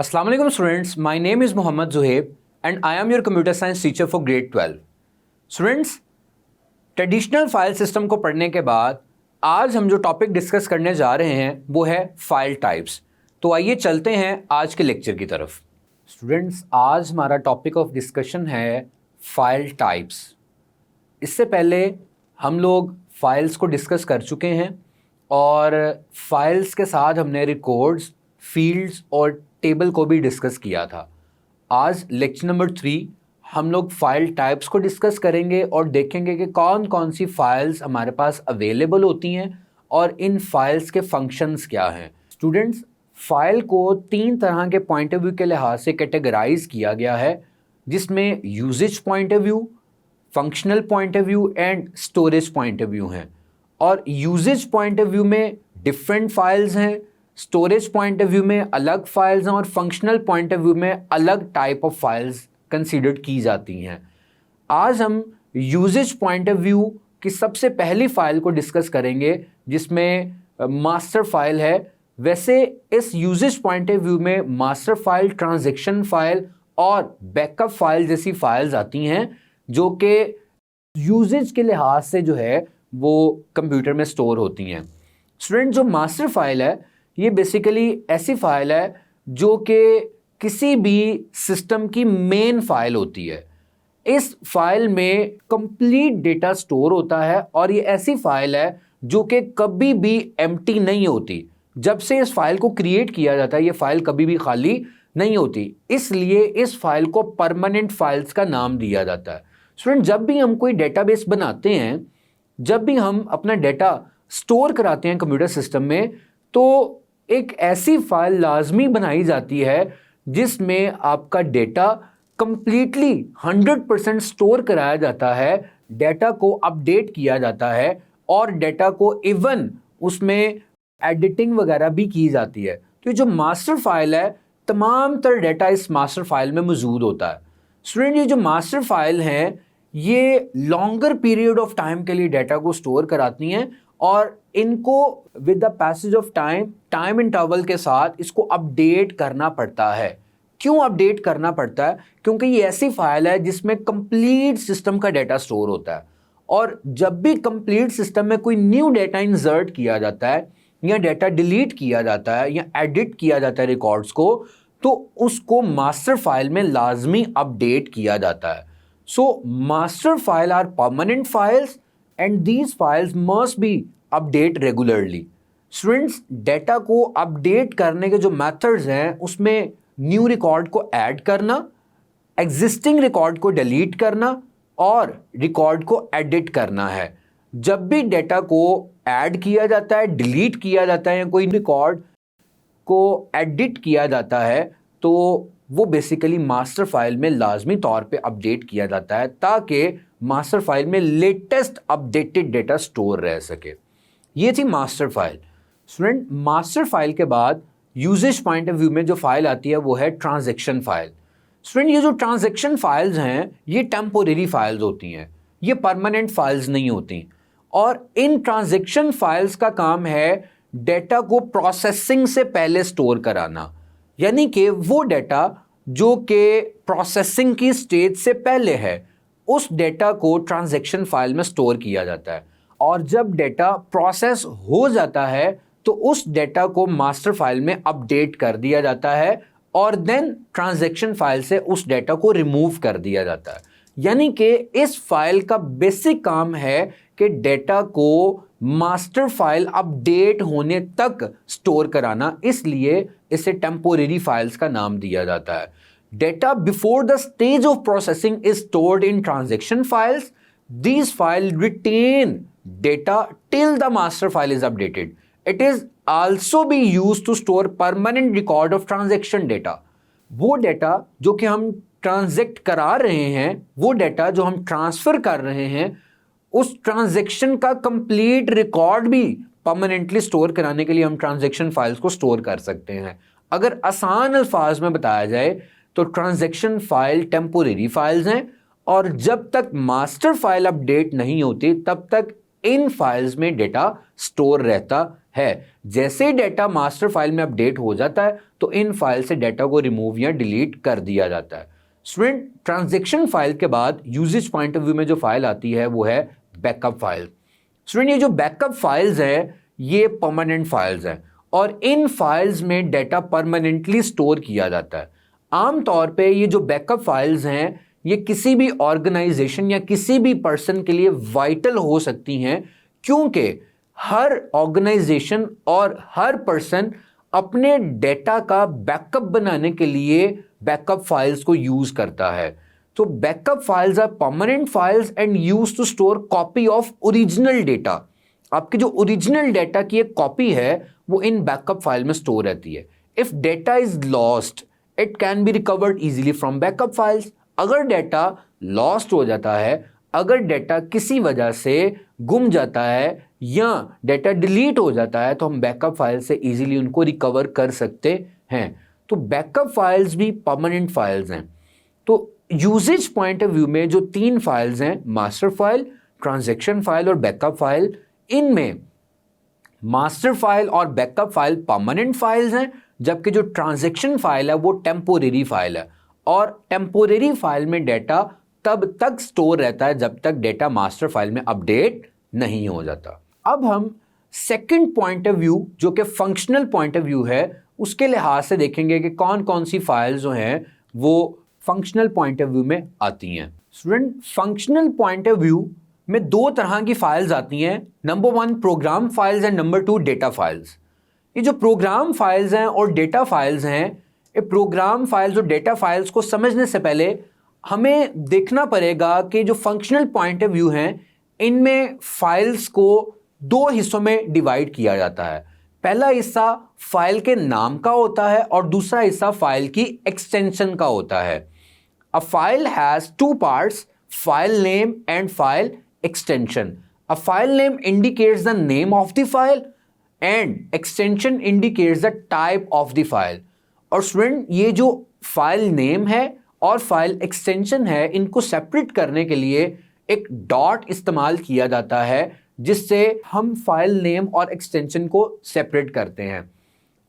Assalamu alaikum students, my name is Mohammad Zuhaib and I am your computer science teacher for grade 12. Students, traditional file system को पढ़ने के बाद आज हम जो टॉपिक डिस्कस करने जा रहे हैं वो है फाइल टाइप्स। तो आइए चलते हैं आज के लेक्चर की तरफ। स्टूडेंट्स, आज हमारा टॉपिक ऑफ डिस्कशन है फाइल टाइप्स। इससे पहले हम लोग फाइल्स को डिस्कस कर चुके हैं और फाइल्स के साथ हमने रिकॉर्ड्स, फील्ड्स और टेबल को भी डिस्कस किया था। आज लेक्चर नंबर 3 हम लोग फाइल टाइप्स को डिस्कस करेंगे और देखेंगे कि कौन कौन सी फाइल्स हमारे पास अवेलेबल होती हैं और इन फाइल्स के फंक्शंस क्या हैं। स्टूडेंट्स, फाइल को 3 तरह के पॉइंट ऑफ व्यू के लिहाज से कैटेगराइज किया गया है, जिसमें usage point of view, functional point of view and storage point of view हैं। और यूजेज पॉइंट ऑफ व्यू में डिफरेंट फाइल्स हैं, स्टोरेज पॉइंट ऑफ व्यू में अलग फाइल्स हैं और फंक्शनल पॉइंट ऑफ व्यू में अलग टाइप ऑफ फाइल्स कंसीडर की जाती हैं। आज हम यूजेज पॉइंट ऑफ व्यू की सबसे पहली फाइल को डिस्कस करेंगे, जिसमें मास्टर फाइल है। वैसे इस यूजेज पॉइंट ऑफ व्यू में मास्टर फाइल, ट्रांजैक्शन फाइल और बैकअप फाइल जैसी फाइल्स आती हैं जो कि यूजेज के लिहाज से जो है वो कंप्यूटर में स्टोर होती हैं। स्टूडेंट, जो मास्टर फाइल है ये बेसिकली ऐसी फाइल है जो कि किसी भी सिस्टम की मेन फाइल होती है। इस फाइल में कंप्लीट डेटा स्टोर होता है और ये ऐसी फाइल है जो कि कभी भी एम्प्टी नहीं होती। जब से इस फाइल को क्रिएट किया जाता है ये फाइल कभी भी खाली नहीं होती, इसलिए इस फाइल को परमानेंट फाइल्स का नाम दिया जाता है। स्टूडेंट, जब भी हम कोई डेटाबेस बनाते हैं, जब भी हम अपना डेटा स्टोर कराते हैं कंप्यूटर सिस्टम में, तो एक ऐसी फाइल लाजमी बनाई जाती है जिसमें आपका डेटा कंप्लीटली 100% स्टोर कराया जाता है, डेटा को अपडेट किया जाता है और डेटा को इवन उसमें एडिटिंग वगैरह भी की जाती है। तो ये जो मास्टर फाइल है, तमाम तर डेटा इस मास्टर फाइल में मौजूद होता है। स्टूडेंट, ये जो मास्टर फाइल हैं ये लॉन्गर पीरियड ऑफ टाइम के लिए डेटा को स्टोर कराती हैं और इनको with the passage of time interval के साथ इसको अपडेट करना पड़ता है। क्यों अपडेट करना पड़ता है? क्योंकि ये ऐसी फाइल है जिसमें कंप्लीट सिस्टम का डेटा स्टोर होता है और जब भी कंप्लीट सिस्टम में कोई न्यू डेटा इंसर्ट किया जाता है या डेटा डिलीट किया जाता है या एडिट किया जाता है रिकॉर्ड्स को, तो उसको मास्टर फाइल में लाजमी अपडेट किया जाता है। So master file are permanent files and these files must be update regularly. Students, data को अपडेट करने के जो मेथड्स हैं उसमें न्यू रिकॉर्ड को ऐड करना, एग्जिस्टिंग रिकॉर्ड को डिलीट करना और रिकॉर्ड को एडिट करना है। जब भी डेटा को ऐड किया जाता है, डिलीट किया जाता है या कोई रिकॉर्ड को एडिट किया जाता है तो वो बेसिकली मास्टर फाइल में लाजमी तौर पे अपडेट किया जाता है ताकि मास्टर फाइल में लेटेस्ट अपडेटेड डेटा स्टोर रह सके। ये थी master file. Student, master file के बाद यूजेज पॉइंट ऑफ व्यू में जो फाइल आती है वो है ट्रांजैक्शन फाइल। स्टूडेंट, ये जो ट्रांजैक्शन फाइल्स हैं ये टेम्पोरेरी फाइल्स होती हैं, ये परमानेंट फाइल्स नहीं होती और इन ट्रांजैक्शन फाइल्स का काम है डेटा को प्रोसेसिंग से पहले स्टोर कराना। यानी कि वो डेटा जो कि प्रोसेसिंग की स्टेज से पहले है उस डेटा को ट्रांजैक्शन फाइल में स्टोर किया जाता है और जब डेटा प्रोसेस हो जाता है तो उस डेटा को मास्टर फाइल में अपडेट कर दिया जाता है और देन ट्रांजैक्शन फाइल से उस डेटा को रिमूव कर दिया जाता है। यानी कि इस फाइल का बेसिक काम है कि डेटा को मास्टर फाइल अपडेट होने तक स्टोर कराना, इसलिए इसे टेम्पोरेरी फाइल्स का नाम दिया जाता है। Data before the stage of processing is stored in transaction files. These files retain data till the master file is updated. It is also be used to store permanent record of transaction data. वो data जो कि हम transact करा रहे हैं, वो data जो हम ट्रांसफर कर रहे हैं, उस ट्रांजैक्शन का कंप्लीट रिकॉर्ड भी परमानेंटली स्टोर कराने के लिए हम ट्रांजैक्शन फाइल्स को स्टोर कर सकते हैं। अगर आसान अल्फाज में बताया जाए तो ट्रांजैक्शन फाइल टेम्पोरेरी फाइल्स हैं और जब तक मास्टर फाइल अपडेट नहीं होती तब तक इन फाइल्स में डेटा स्टोर रहता है। जैसे ही डेटा मास्टर फाइल में अपडेट हो जाता है तो इन फाइल से डेटा को रिमूव या डिलीट कर दिया जाता है। स्टूडेंट, ट्रांजैक्शन फाइल के बाद यूजेज पॉइंट ऑफ व्यू में जो फाइल आती है वो है बैकअप फाइल। स्टूडेंट, ये जो बैकअप फाइल्स है ये परमानेंट फाइल्स हैं और इन फाइल्स में डेटा परमानेंटली स्टोर किया जाता है। आमतौर पे ये जो बैकअप फाइल्स हैं ये किसी भी ऑर्गेनाइजेशन या किसी भी पर्सन के लिए वाइटल हो सकती हैं, क्योंकि हर ऑर्गेनाइजेशन और हर पर्सन अपने डेटा का बैकअप बनाने के लिए बैकअप फाइल्स को यूज करता है। तो backup files are permanent files and use to store copy of original data. आपके जो ओरिजिनल डेटा की एक कॉपी है वो इन बैकअप फाइल में स्टोर रहती है। If data is lost it can be recovered easily from backup files. अगर डेटा लॉस्ट हो जाता है, अगर डेटा किसी वजह से गुम जाता है या डेटा डिलीट हो जाता है तो हम बैकअप फाइल से इजीली उनको रिकवर कर सकते हैं। तो बैकअप फाइल्स भी परमानेंट फाइल्स हैं। तो यूजेज पॉइंट ऑफ व्यू में जो तीन फाइल्स हैं, मास्टर फाइल, ट्रांजैक्शन फाइल और बैकअप फाइल, इनमें मास्टर फाइल और बैकअप फाइल परमानेंट फाइल्स हैं, जबकि जो ट्रांजैक्शन फाइल है वो टेम्पोरेरी फाइल है और टेम्पोरेरी फाइल में डेटा तब तक स्टोर रहता है जब तक डेटा मास्टर फाइल में अपडेट नहीं हो जाता। अब हम सेकंड पॉइंट ऑफ व्यू जो कि फंक्शनल पॉइंट ऑफ व्यू है उसके लिहाज से देखेंगे कि कौन कौन सी फाइल्स जो हैं वो फंक्शनल पॉइंट ऑफ व्यू में आती हैं। Student, functional point of view में दो तरह की फाइल्स आती हैं। Number 1 program files and number 2 data files. ये जो प्रोग्राम फाइल्स हैं और डेटा फाइल्स हैं, ये प्रोग्राम फाइल्स और डेटा फाइल्स को समझने से पहले हमें देखना पड़ेगा कि जो फंक्शनल पॉइंट ऑफ व्यू हैं इनमें फाइल्स को दो हिस्सों में डिवाइड किया जाता है। पहला हिस्सा फाइल के नाम का होता है और दूसरा हिस्सा फाइल की एक्सटेंशन का होता है। A file has two parts, file name and file extension. A file name indicates the name of the file and extension indicates the type of the file. और स्टूडेंट, ये जो फाइल नेम है और file extension है इनको separate करने के लिए एक डॉट इस्तेमाल किया जाता है जिससे हम फाइल नेम और एक्सटेंशन को सेपरेट करते हैं।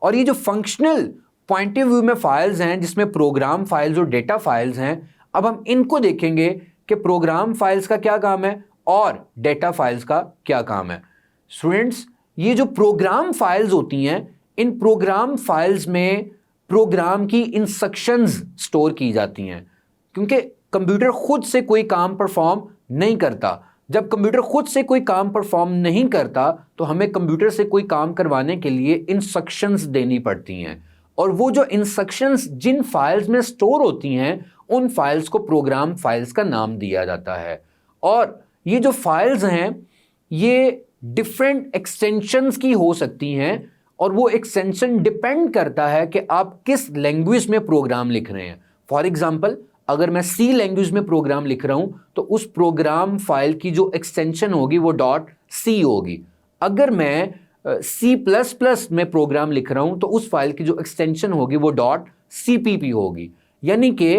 और ये जो फंक्शनल पॉइंट ऑफ व्यू में फाइल्स हैं जिसमें प्रोग्राम फाइल्स और डेटा फाइल्स हैं, अब हम इनको देखेंगे कि प्रोग्राम फाइल्स का क्या काम है और डेटा फाइल्स का क्या काम है। स्टूडेंट्स, ये जो प्रोग्राम फाइल्स होती हैं इन प्रोग्राम फाइल्स में प्रोग्राम की इंस्ट्रक्शंस स्टोर की जाती हैं, क्योंकि कंप्यूटर खुद से कोई काम परफॉर्म नहीं करता। जब कंप्यूटर खुद से कोई काम परफॉर्म नहीं करता तो हमें कंप्यूटर से कोई काम करवाने के लिए इंस्ट्रक्शंस देनी पड़ती हैं और वो जो इंस्ट्रक्शंस जिन फाइल्स में स्टोर होती हैं उन फाइल्स को प्रोग्राम फाइल्स का नाम दिया जाता है। और ये जो फाइल्स हैं ये डिफरेंट एक्सटेंशंस की हो सकती हैं और वो एक्सटेंशन डिपेंड करता है कि आप किस लैंग्वेज में प्रोग्राम लिख रहे हैं। फॉर एग्जांपल, अगर मैं सी लैंग्वेज में प्रोग्राम लिख रहा हूं तो उस प्रोग्राम फाइल की जो एक्सटेंशन होगी वो .c होगी। अगर मैं C++ में प्रोग्राम लिख रहा हूं तो उस फाइल की जो एक्सटेंशन होगी वो .cpp होगी। यानी कि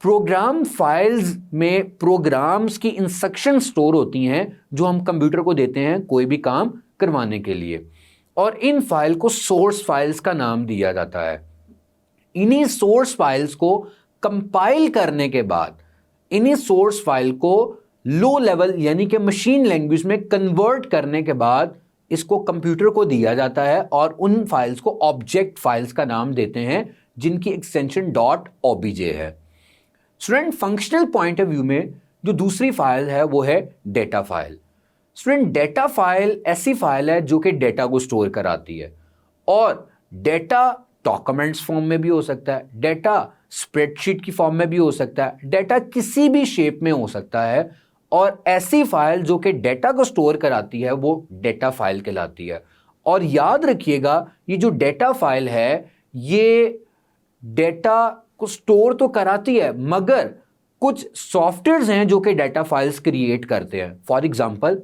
प्रोग्राम फाइल्स में प्रोग्राम्स की इंस्ट्रक्शन स्टोर होती हैं जो हम कंप्यूटर को देते हैं कोई भी काम करवाने के लिए, और इन फाइल को सोर्स फाइल्स का नाम दिया जाता है। इन्हीं सोर्स फाइल्स को कंपाइल करने के बाद इन्हीं सोर्स फाइल को लो लेवल यानी कि मशीन लैंग्वेज में कन्वर्ट करने के बाद इसको कंप्यूटर को दिया जाता है और उन फाइल्स को ऑब्जेक्ट फाइल्स का नाम देते हैं जिनकी एक्सटेंशन .obj है। Student, functional point of view में जो दूसरी फाइल है वो है data file. Student, data file ऐसी फाइल है जो कि डेटा को स्टोर कराती है और डेटा डॉक्यूमेंट्स फॉर्म में भी हो सकता है, डेटा स्प्रेडशीट की फॉर्म में भी हो सकता है, डेटा किसी भी शेप में हो सकता है। और ऐसी फाइल जो कि डेटा को स्टोर कराती है वो डेटा फाइल कहलाती है। और याद रखिएगा ये जो डेटा फाइल है ये डेटा को स्टोर तो कराती है मगर कुछ सॉफ्टवेयर्स हैं जो कि डेटा फाइल्स क्रिएट करते हैं। फॉर एग्जांपल,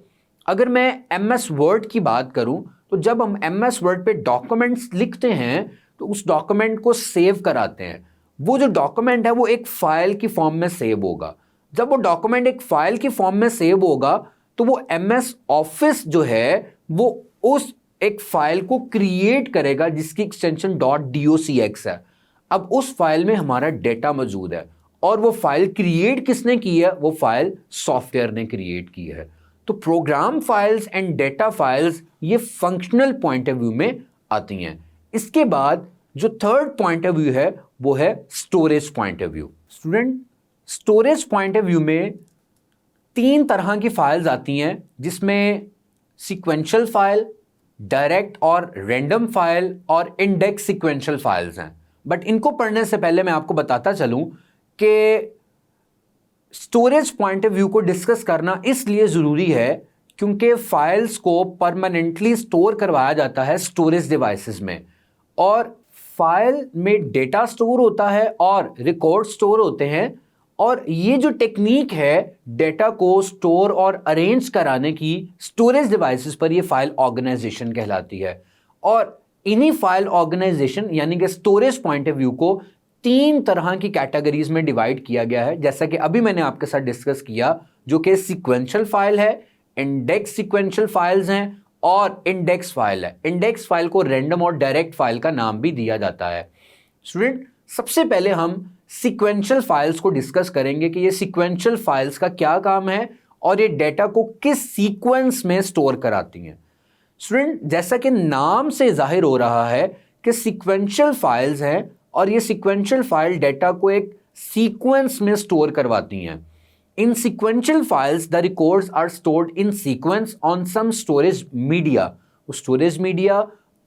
अगर मैं MS वर्ड की बात करूं तो जब हम MS वर्ड पे डॉक्यूमेंट्स लिखते हैं तो उस डॉक्यूमेंट को सेव कराते हैं। वो जो डॉक्यूमेंट है वो एक फाइल की फॉर्म में सेव होगा। जब वो डॉक्यूमेंट एक फाइल की फॉर्म में सेव होगा तो वो MS ऑफिस जो है वो उस एक फाइल को क्रिएट करेगा जिसकी एक्सटेंशन .docx है। अब उस फाइल में हमारा डेटा मौजूद है और वो फाइल क्रिएट किसने की है? वो फाइल सॉफ्टवेयर ने क्रिएट की है। तो program files and data files ये फंक्शनल पॉइंट ऑफ व्यू में आती हैं। इसके बाद जो थर्ड पॉइंट ऑफ व्यू है वो है storage point of view. Student, storage point of view में 3 तरह की फाइल्स आती हैं, जिसमें सीक्वेंशियल फाइल, डायरेक्ट और रैंडम फाइल और इंडेक्स सीक्वेंशियल फाइल्स हैं। बट इनको पढ़ने से पहले मैं आपको बताता चलूं कि स्टोरेज पॉइंट ऑफ व्यू को डिस्कस करना इसलिए ज़रूरी है क्योंकि फाइल्स को परमानेंटली स्टोर करवाया जाता है स्टोरेज डिवाइसेस में, और फाइल में डेटा स्टोर होता है और रिकॉर्ड स्टोर होते हैं, और ये जो टेक्निक है डेटा को स्टोर और अरेंज कराने की स्टोरेज डिवाइसेस पर, ये फाइल ऑर्गेनाइजेशन कहलाती है। और इन्हीं फाइल ऑर्गेनाइजेशन यानी कि स्टोरेज पॉइंट ऑफ व्यू को 3 तरह की कैटेगरीज में डिवाइड किया गया है, जैसा कि अभी मैंने आपके साथ डिस्कस किया, जो कि सीक्वेंशियल फाइल है, इंडेक्स सीक्वेंशियल फाइल्स हैं और इंडेक्स फाइल है। इंडेक्स फाइल को रैंडम और डायरेक्ट फाइल का नाम भी दिया जाता है। स्टूडेंट, सबसे पहले हम सीक्वेंशियल फाइल्स को डिस्कस करेंगे कि ये सीक्वेंशियल फाइल्स का क्या काम है और ये डेटा को किस सीक्वेंस में स्टोर कराती हैं। स्टूडेंट, जैसा कि नाम से जाहिर हो रहा है कि सीक्वेंशियल फाइल्स हैं और ये सीक्वेंशियल फाइल डेटा को एक सीक्वेंस में स्टोर करवाती हैं। In sequential files the records are stored in sequence on some storage media. Storage media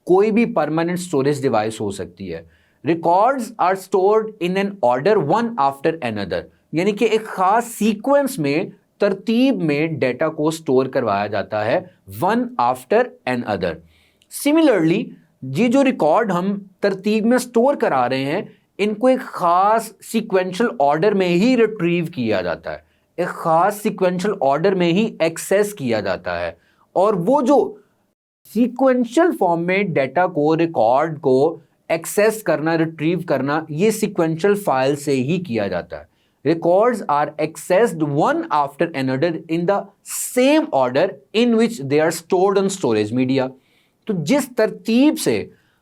कोई भी परमानेंट स्टोरेज डिवाइस हो सकती है। Records are stored in an order one after another, यानी कि एक खास सीक्वेंस में, तरतीब में डेटा को स्टोर करवाया जाता है, one after another. Similarly ये जो रिकॉर्ड हम तरतीब में स्टोर करा रहे हैं, इनको एक खास सीक्वेंशियल ऑर्डर में ही रिट्रीव किया जाता है, एक खास सीक्वेंशियल ऑर्डर में ही एक्सेस किया जाता है, और वो जो सीक्वेंशियल फॉर्म में डेटा को, रिकॉर्ड को एक्सेस करना, रिट्रीव करना, ये सीक्वेंशियल फाइल से ही किया जाता है। Records are accessed one after another in the same order in which they are stored on storage media। तो जिस तरतीब से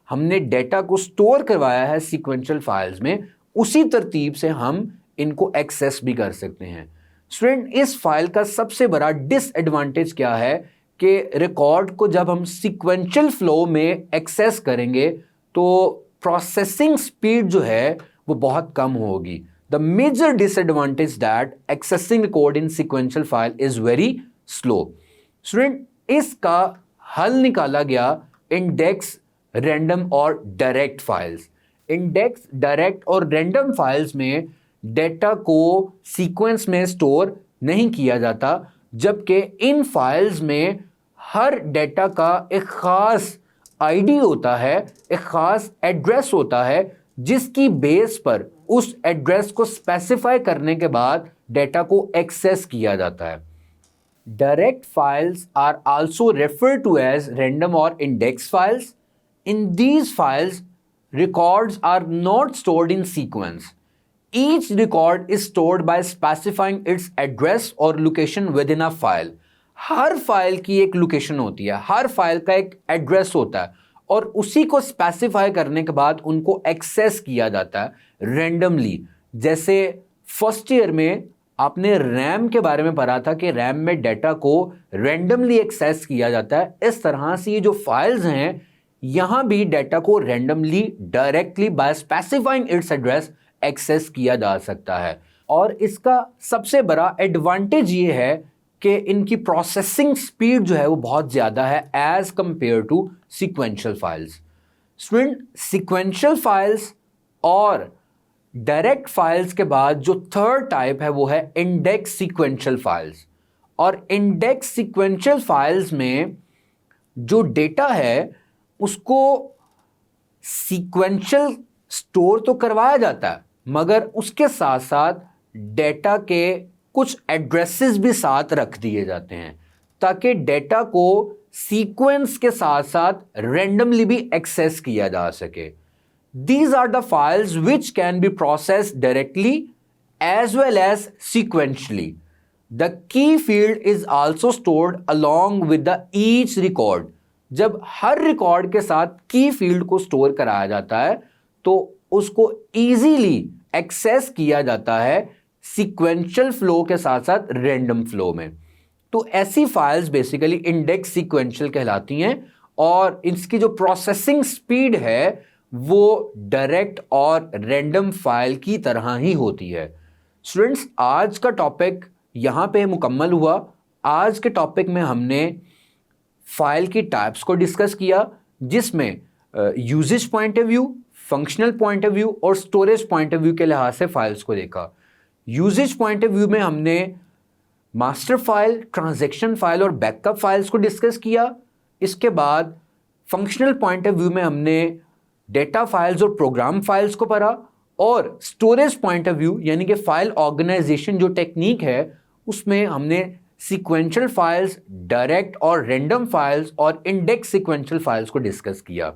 हमने डेटा को स्टोर करवाया है सीक्वेंशियल फाइल्स में, उसी तरतीब से हम इनको एक्सेस भी कर सकते हैं। स्टूडेंट, इस फाइल का सबसे बड़ा डिसएडवांटेज क्या है कि रिकॉर्ड को जब हम सीक्वेंशियल फ्लो में एक्सेस करेंगे तो प्रोसेसिंग स्पीड जो है वो बहुत कम होगी। The major disadvantage that accessing record in sequential file is very slow। Student, इसका हल निकाला गया इंडेक्स, रैंडम और डायरेक्ट फाइल्स। इंडेक्स, डायरेक्ट और रैंडम फाइल्स में डेटा को सीक्वेंस में स्टोर नहीं किया जाता, जबकि इन फाइल्स में हर डेटा का एक खास आईडी होता है, एक खास एड्रेस होता है, जिसकी बेस पर उस एड्रेस को स्पेसिफाई करने के बाद डेटा को एक्सेस किया जाता है। Direct files are also referred to as random और index files. In these files records are not stored in sequence. Each record is stored by specifying its address और location within a file. हर file की एक location होती है, हर file का एक address होता है, और उसी को स्पेसिफाई करने के बाद उनको एक्सेस किया जाता है रैंडमली। जैसे फर्स्ट ईयर में आपने रैम के बारे में पढ़ा था कि रैम में डेटा को रैंडमली एक्सेस किया जाता है। इस तरह से ये जो फाइल्स हैं, यहाँ भी डेटा को randomly, directly by specifying its address access किया जा सकता है। और इसका सबसे बड़ा एडवांटेज ये है कि इनकी प्रोसेसिंग स्पीड जो है वो बहुत ज़्यादा है as compare to sequential files. Student, sequential files और डायरेक्ट फाइल्स के बाद जो थर्ड टाइप है वो है इंडेक्स सीक्वेंशियल फाइल्स। और इंडेक्स सीक्वेंशियल फाइल्स में जो डेटा है उसको सीक्वेंशियल स्टोर तो करवाया जाता है, मगर उसके साथ साथ डेटा के कुछ एड्रेसेस भी साथ रख दिए जाते हैं ताकि डेटा को सीक्वेंस के साथ साथ रैंडमली भी एक्सेस किया जा सके। These are the files which can be processed directly as well as sequentially। The key field is also stored along with the each record. जब हर रिकॉर्ड के साथ की फील्ड को स्टोर कराया जाता है तो उसको इजीली एक्सेस किया जाता है सीक्वेंशियल फ्लो के साथ साथ रैंडम फ्लो में। तो ऐसी फाइल्स बेसिकली इंडेक्स सीक्वेंशियल कहलाती हैं और इसकी जो प्रोसेसिंग स्पीड है वो डायरेक्ट और रैंडम फाइल की तरह ही होती है। स्टूडेंट्स, आज का टॉपिक यहां पे मुकम्मल हुआ। आज के टॉपिक में हमने फाइल की टाइप्स को डिस्कस किया, जिसमें usage point of view, functional point of view और स्टोरेज पॉइंट ऑफ व्यू के लिहाज से फाइल्स को देखा। यूजेज पॉइंट ऑफ व्यू में हमने मास्टर फाइल, ट्रांजैक्शन फाइल और बैकअप फाइल्स को डिस्कस किया। इसके बाद फंक्शनल पॉइंट ऑफ व्यू में हमने डेटा फाइल्स और प्रोग्राम फाइल्स को पढ़ा और स्टोरेज पॉइंट ऑफ व्यू यानी कि फाइल ऑर्गेनाइजेशन जो टेक्निक है उसमें हमने सीक्वेंशियल फाइल्स, डायरेक्ट और रैंडम फाइल्स और इंडेक्स सीक्वेंशियल फाइल्स को डिस्कस किया।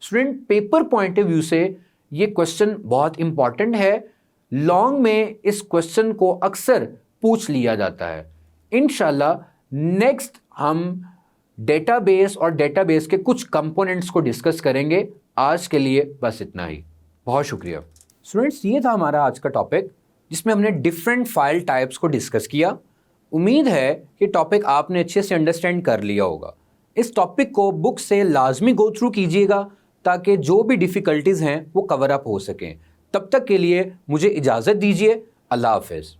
Student, paper point of view से ये क्वेश्चन बहुत इंपॉर्टेंट है। लॉन्ग में इस क्वेश्चन को अक्सर पूछ लिया जाता है। इंशाल्लाह नेक्स्ट हम डेटाबेस और डेटाबेस के कुछ कंपोनेंट्स को डिस्कस करेंगे। आज के लिए बस इतना ही। बहुत शुक्रिया। स्टूडेंट्स, ये था हमारा आज का टॉपिक जिसमें हमने डिफरेंट फाइल टाइप्स को डिस्कस किया। उम्मीद है कि टॉपिक आपने अच्छे से अंडरस्टैंड कर लिया होगा। इस टॉपिक को बुक से लाजमी गो थ्रू कीजिएगा ताकि जो भी डिफ़िकल्टीज़ हैं वो कवर अप हो सकें। तब तक के लिए मुझे इजाज़त दीजिए। अल्लाह हाफ़िज़।